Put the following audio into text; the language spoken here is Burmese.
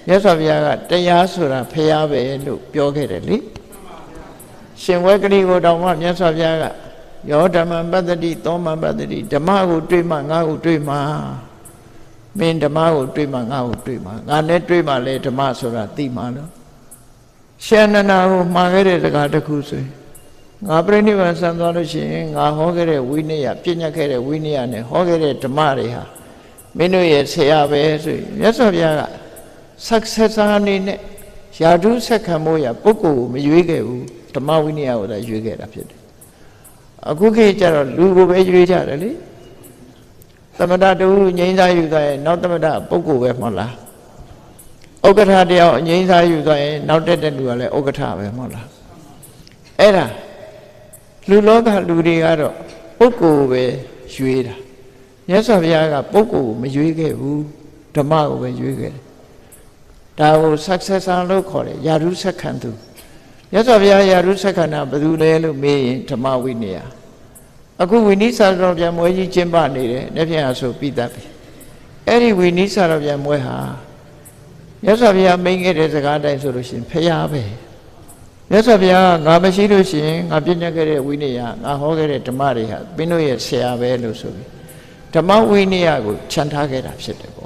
မြတ်စွာဘုရားကတရားဆိုတာဖျားပဲလို့ပြောခဲ့တယ်လေရှင်ဝဲကလေးကိုတောင်မှမြတ်စွာဘုရားကယောဓမ္မပတ္တိသောမပတ္တိဓမ္မကိုတွေ့မှငါ့ကိုတွေ့မှမင်းဓမ္မကိုတွေ့မှငါ့ကိုတွေ့မှငါနဲ့တွေ့မှလေဓမ္မဆိုတာသိမှလို့ရှင်နနာကိုမှားခဲ့တဲ့စကားတစ်ခုဆိုရင်ငါပြိဋိဘံဆံသွားလို့ရှိရင်ငါဟောခဲ့တဲ့ဝိနည်းပြညတ်ခဲ့တဲ့ဝိနည်းနဲ့ဟောခဲ့တဲ့ဓမ္မတွေဟာမင်းတို့ရဲ့ဆရာပဲဆိုရင်မြတ်စွာဘုရားကsuccessor အနေနဲ့ယာတုဆက်ခံဖို့ရပုဂ္ဂိုလ်ကိုမရွေးခဲ့ဘူးဓမ္မဝိနည်းကိုသာရွေးခဲ့တာဖြစ်တယ်အခုခေတ်ကျတော့လူကိုပဲရွေးကြတယ်လေသမထတူငြိမ်းစားယူသွားရင်နောက်သမထပုဂ္ဂိုလ်ပဲမဟုတ်လားဥက္ကဋ္ဌတယောက်ငြိမ်းစားယူသွားရင်နောက်တက်တဲ့လူကလည်းဥက္ကဋ္ဌပဲမဟုတ်လားအဲ့ဒါလူလောကလူတွေကတော့ပုဂ္ဂိုလ်ပဲရွေးတာမြတ်စွာဘုရားကပုဂ္ဂိုလ်ကိုမရွေးခဲ့ဘူးဓမ္မကိုပဲရွေးခဲ့တယ်ဒါကို successor လို့ခေါ်တယ်ယာရုဆက်ခံသူမြတ်စွာဘုရားယာရုဆက်ခံတာဘယ်သူလဲလို့မေးရင်ဓမ္မဝိနည်းအခုဝိနည်းစာတော်ပြန်မွေးကြီးကျင်းပနေတယ်လက်ဖြင့်အဆိုပြီးတတ်ပြီအဲ့ဒီဝိနည်းစာတော်ပြန်မွေးဟာမြတ်စွာဘုရားမိန့်ခဲ့တဲ့စကားတိုင်းဆိုလို့ရှိရင်ဖျားပဲမြတ်စွာဘုရားငါမရှိလို့ရှိရင်ငါပြည့်ညတ်ခဲ့တဲ့ဝိနည်းငါဟောခဲ့တဲ့ဓမ္မတွေဟာမင်းတို့ရဲ့ဆရာပဲလို့ဆိုပြီးဓမ္မဝိနည်းကိုခြံထားခဲ့တာဖြစ်တယ်ပေါ့